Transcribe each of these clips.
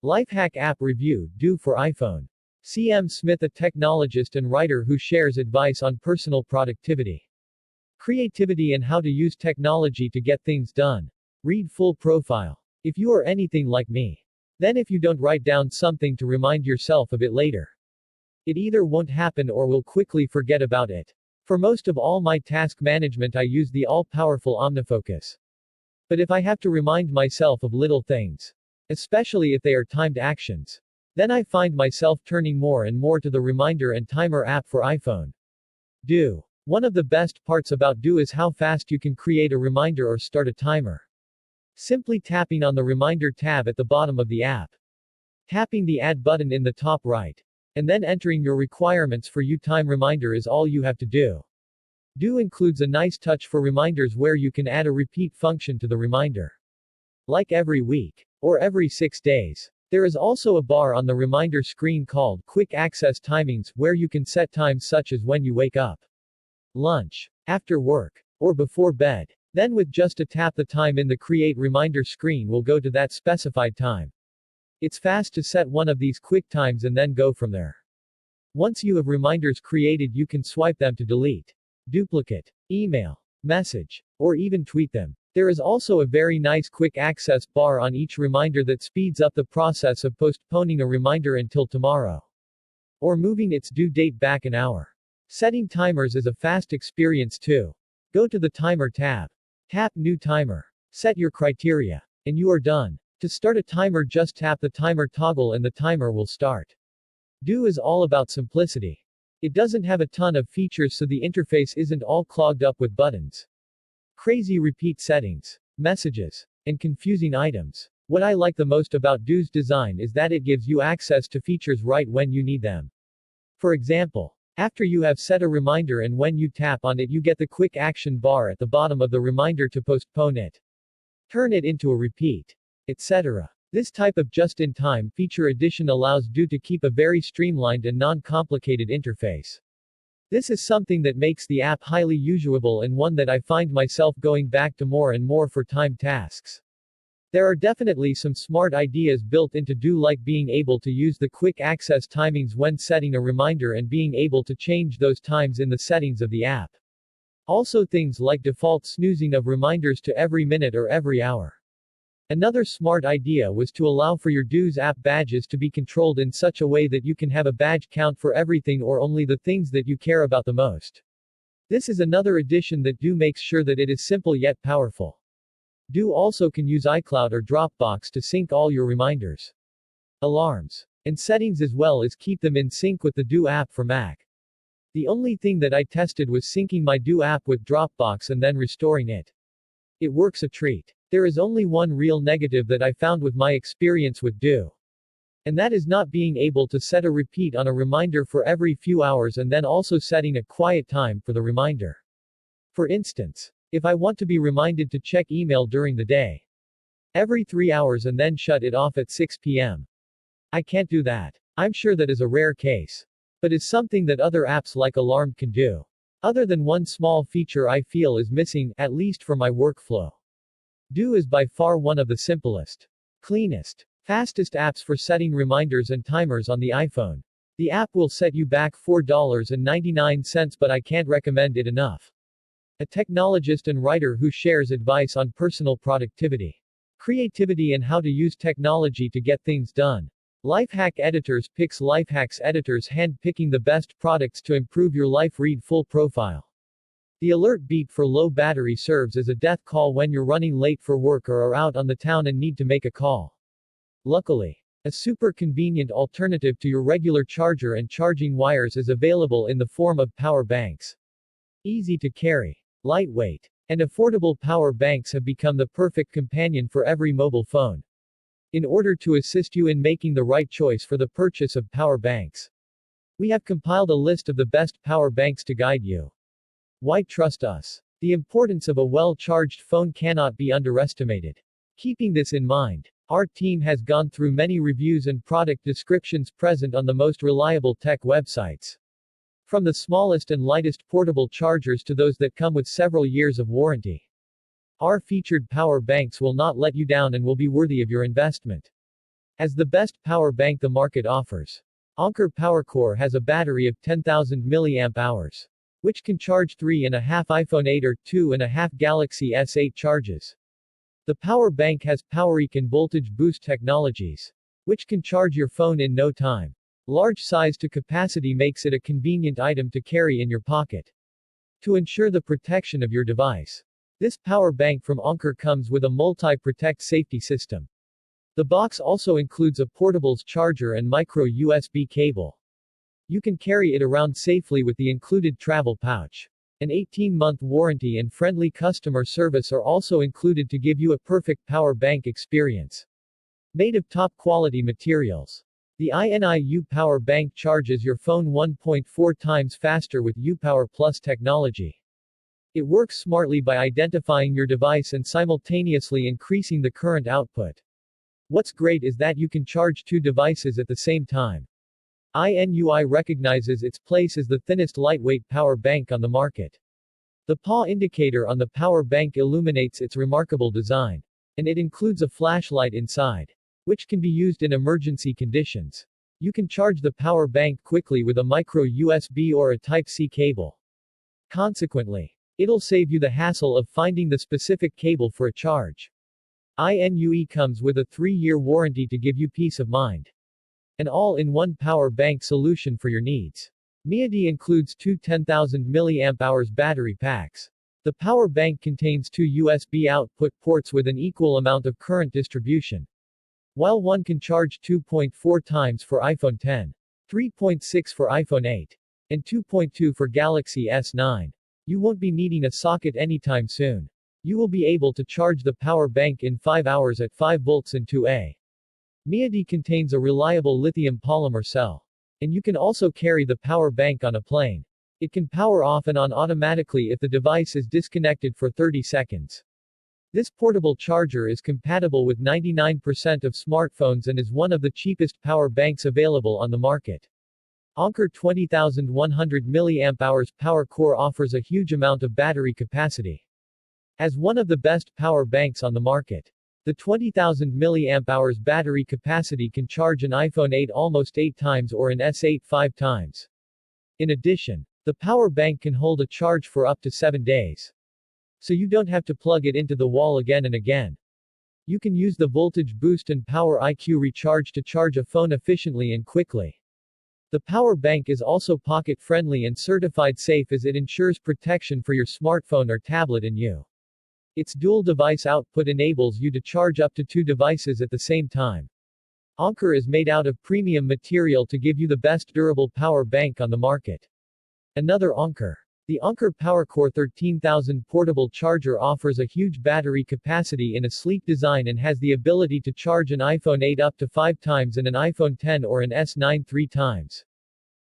Lifehack App Review, due for iPhone. C.M. Smith, a technologist and writer who shares advice on personal productivity, creativity and how to use technology to get things done. Read full profile. If you are anything like me, then if you don't write down something to remind yourself of it later, it either won't happen or will quickly forget about it. For most of all my task management I use the all-powerful OmniFocus. But if I have to remind myself of little things, especially if they are timed actions, then I find myself turning more and more to the reminder and timer app for iPhone. Do. One of the best parts about Do is how fast you can create a reminder or start a timer. Simply tapping on the reminder tab at the bottom of the app, tapping the add button in the top right, and then entering your requirements for your time reminder is all you have to do. Do includes a nice touch for reminders where you can add a repeat function to the reminder, like every week or every 6 days. There is also a bar on the reminder screen called Quick Access Timings, where you can set times such as when you wake up, lunch, after work, or before bed. Then with just a tap the time in the Create Reminder screen will go to that specified time. It's fast to set one of these quick times and then go from there. Once you have reminders created you can swipe them to delete, duplicate, email, message, or even tweet them. There is also a very nice quick access bar on each reminder that speeds up the process of postponing a reminder until tomorrow, or moving its due date back an hour. Setting timers is a fast experience too. Go to the Timer tab. Tap New Timer. Set your criteria. And you are done. To start a timer just tap the timer toggle and the timer will start. Do is all about simplicity. It doesn't have a ton of features so the interface isn't all clogged up with buttons, crazy repeat settings, messages, and confusing items. What I like the most about Do's design is that it gives you access to features right when you need them. For example, after you have set a reminder and when you tap on it you get the quick action bar at the bottom of the reminder to postpone it, turn it into a repeat, etc. This type of just-in-time feature addition allows Do to keep a very streamlined and non-complicated interface. This is something that makes the app highly usable and one that I find myself going back to more and more for time tasks. There are definitely some smart ideas built into Do, like being able to use the quick access timings when setting a reminder and being able to change those times in the settings of the app. Also things like default snoozing of reminders to every minute or every hour. Another smart idea was to allow for your Do's app badges to be controlled in such a way that you can have a badge count for everything or only the things that you care about the most. This is another addition that Do makes sure that it is simple yet powerful. Do also can use iCloud or Dropbox to sync all your reminders, alarms, and settings as well as keep them in sync with the Do app for Mac. The only thing that I tested was syncing my Do app with Dropbox and then restoring it. It works a treat. There is only one real negative that I found with my experience with Do, and that is not being able to set a repeat on a reminder for every few hours and then also setting a quiet time for the reminder. For instance, if I want to be reminded to check email during the day, every 3 hours and then shut it off at 6 p.m. I can't do that. I'm sure that is a rare case, but is something that other apps like Alarmed can do. Other than one small feature I feel is missing, at least for my workflow. Do is by far one of the simplest, cleanest, fastest apps for setting reminders and timers on the iPhone. The app will set you back $4.99, but I can't recommend it enough. A technologist and writer who shares advice on personal productivity, creativity and how to use technology to get things done. Lifehack Editors picks Lifehacks editors hand-picking the best products to improve your life. Read full profile. The alert beep for low battery serves as a death call when you're running late for work or are out on the town and need to make a call. Luckily, a super convenient alternative to your regular charger and charging wires is available in the form of power banks. Easy to carry, lightweight, and affordable power banks have become the perfect companion for every mobile phone. In order to assist you in making the right choice for the purchase of power banks, we have compiled a list of the best power banks to guide you. Why trust us? The importance of a well-charged phone cannot be underestimated. Keeping this in mind, our team has gone through many reviews and product descriptions present on the most reliable tech websites. From the smallest and lightest portable chargers to those that come with several years of warranty, our featured power banks will not let you down and will be worthy of your investment. As the best power bank the market offers, Anker PowerCore has a battery of 10,000 mAh, which can charge 3.5 iPhone 8 or 2.5 Galaxy S8 charges. The power bank has PowerEC and voltage boost technologies, which can charge your phone in no time. Large size to capacity makes it a convenient item to carry in your pocket. To ensure the protection of your device, this power bank from Anker comes with a multi-protect safety system. The box also includes a portable charger and micro USB cable. You can carry it around safely with the included travel pouch. An 18-month warranty and friendly customer service are also included to give you a perfect power bank experience. Made of top-quality materials, the INI Power Bank charges your phone 1.4 times faster with UPower Plus technology. It works smartly by identifying your device and simultaneously increasing the current output. What's great is that you can charge two devices at the same time. INUI recognizes its place as the thinnest lightweight power bank on the market. The paw indicator on the power bank illuminates its remarkable design. And it includes a flashlight inside, which can be used in emergency conditions. You can charge the power bank quickly with a micro USB or a Type-C cable. Consequently, it'll save you the hassle of finding the specific cable for a charge. INUE comes with a 3-year warranty to give you peace of mind. An all-in-one power bank solution for your needs. MIAD includes two 10,000 mAh battery packs. The power bank contains two USB output ports with an equal amount of current distribution. While one can charge 2.4 times for iPhone X, 3.6 for iPhone 8, and 2.2 for Galaxy S9. You won't be needing a socket anytime soon. You will be able to charge the power bank in 5 hours at 5 volts and 2A. MIAD contains a reliable lithium polymer cell. And you can also carry the power bank on a plane. It can power off and on automatically if the device is disconnected for 30 seconds. This portable charger is compatible with 99% of smartphones and is one of the cheapest power banks available on the market. Anker 20,100 mAh PowerCore offers a huge amount of battery capacity. As one of the best power banks on the market, the 20,000 mAh battery capacity can charge an iPhone 8 almost 8 times or an S8 5 times. In addition, the power bank can hold a charge for up to 7 days. So you don't have to plug it into the wall again and again. You can use the voltage boost and power IQ recharge to charge a phone efficiently and quickly. The power bank is also pocket-friendly and certified safe as it ensures protection for your smartphone or tablet and you. Its dual device output enables you to charge up to 2 devices at the same time. Anker is made out of premium material to give you the best durable power bank on the market. Another Anker. The Anker PowerCore 13,000 portable charger offers a huge battery capacity in a sleek design and has the ability to charge an iPhone 8 up to 5 times and an iPhone X or an S9 3 times.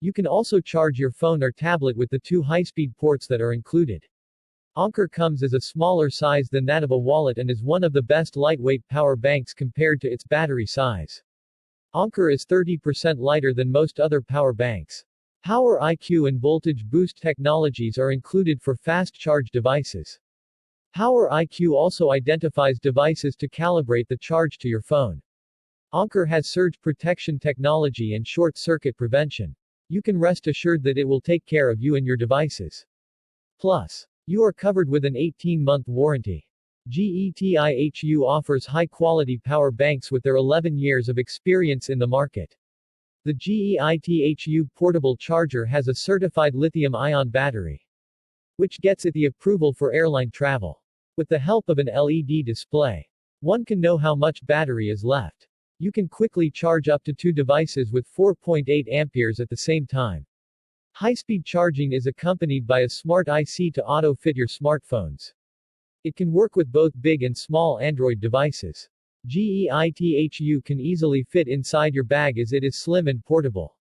You can also charge your phone or tablet with the 2 high-speed ports that are included. Anker comes as a smaller size than that of a wallet and is one of the best lightweight power banks compared to its battery size. Anker is 30% lighter than most other power banks. Power IQ and voltage boost technologies are included for fast charge devices. Power IQ also identifies devices to calibrate the charge to your phone. Anker has surge protection technology and short circuit prevention. You can rest assured that it will take care of you and your devices. Plus, you are covered with an 18-month warranty. GETIHU offers high-quality power banks with their 11 years of experience in the market. The GEITHU portable charger has a certified lithium-ion battery, which gets it the approval for airline travel. With the help of an LED display, one can know how much battery is left. You can quickly charge up to 2 devices with 4.8 amperes at the same time. High-speed charging is accompanied by a smart IC to auto-fit your smartphones. It can work with both big and small Android devices. GEITHU can easily fit inside your bag as it is slim and portable.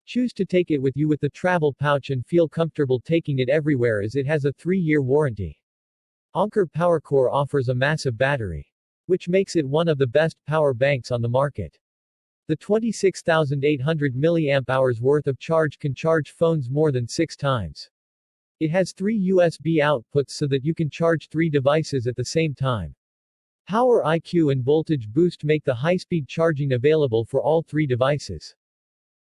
Choose to take it with you with the travel pouch and feel comfortable taking it everywhere as it has a 3-year warranty. Anker PowerCore offers a massive battery, which makes it one of the best power banks on the market. The 26,800 mAh worth of charge can charge phones more than 6 times. It has 3 USB outputs so that you can charge 3 devices at the same time. Power IQ and voltage boost make the high-speed charging available for all three devices.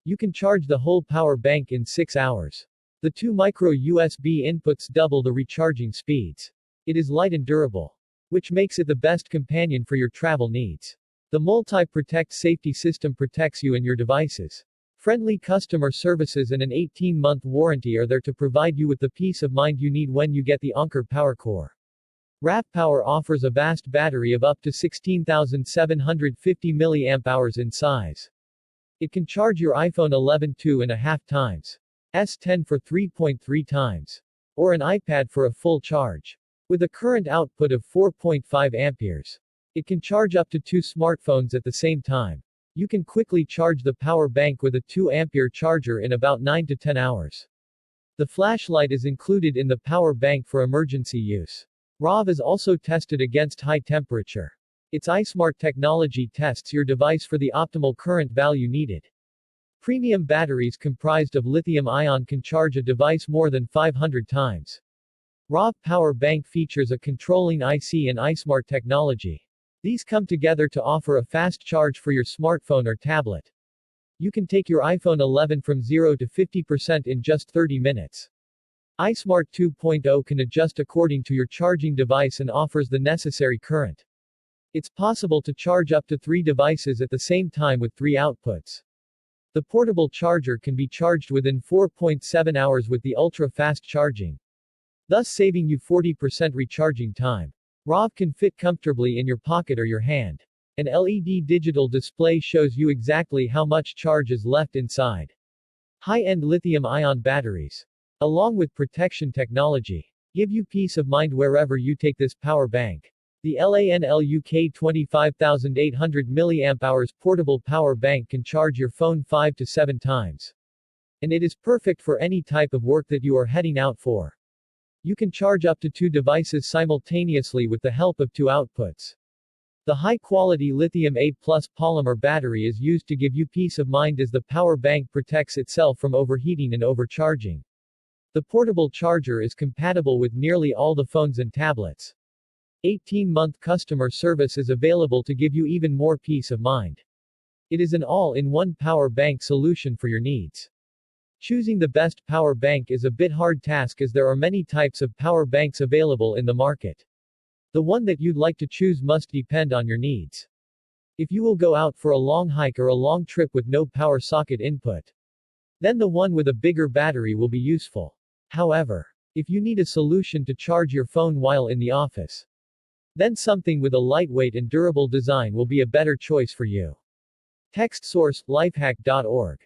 You can charge the whole power bank in 6 hours. The two micro USB inputs double the recharging speeds. It is light and durable, which makes it the best companion for your travel needs. The Multi-Protect safety system protects you and your devices. Friendly customer services and an 18-month warranty are there to provide you with the peace of mind you need when you get the Anker Power Core. RAV Power offers a vast battery of up to 16,750 mAh in size. It can charge your iPhone 11 2.5 times, S10 for 3.3 times, or an iPad for a full charge. With a current output of 4.5 amperes, it can charge up to 2 smartphones at the same time. You can quickly charge the power bank with a 2-ampere charger in about 9 to 10 hours. The flashlight is included in the power bank for emergency use. RAV is also tested against high temperature. Its iSmart technology tests your device for the optimal current value needed. Premium batteries comprised of lithium-ion can charge a device more than 500 times. RAV power bank features a controlling IC and iSmart technology. These come together to offer a fast charge for your smartphone or tablet. You can take your iPhone 11 from 0 to 50% in just 30 minutes. iSmart 2.0 can adjust according to your charging device and offers the necessary current. It's possible to charge up to 3 devices at the same time with 3 outputs. The portable charger can be charged within 4.7 hours with the ultra-fast charging, thus saving you 40% recharging time. RAV can fit comfortably in your pocket or your hand. An LED digital display shows you exactly how much charge is left inside. High-end lithium-ion batteries, along with protection technology, give you peace of mind wherever you take this power bank. The LANLUK 25,800 mAh portable power bank can charge your phone 5 to 7 times. And it is perfect for any type of work that you are heading out for. You can charge up to 2 devices simultaneously with the help of 2 outputs. The high-quality lithium A+ polymer battery is used to give you peace of mind as the power bank protects itself from overheating and overcharging. The portable charger is compatible with nearly all the phones and tablets. 18-month customer service is available to give you even more peace of mind. It is an all-in-one power bank solution for your needs. Choosing the best power bank is a bit hard task as there are many types of power banks available in the market. The one that you'd like to choose must depend on your needs. If you will go out for a long hike or a long trip with no power socket input, then the one with a bigger battery will be useful. However, if you need a solution to charge your phone while in the office, then something with a lightweight and durable design will be a better choice for you. Text source, lifehack.org.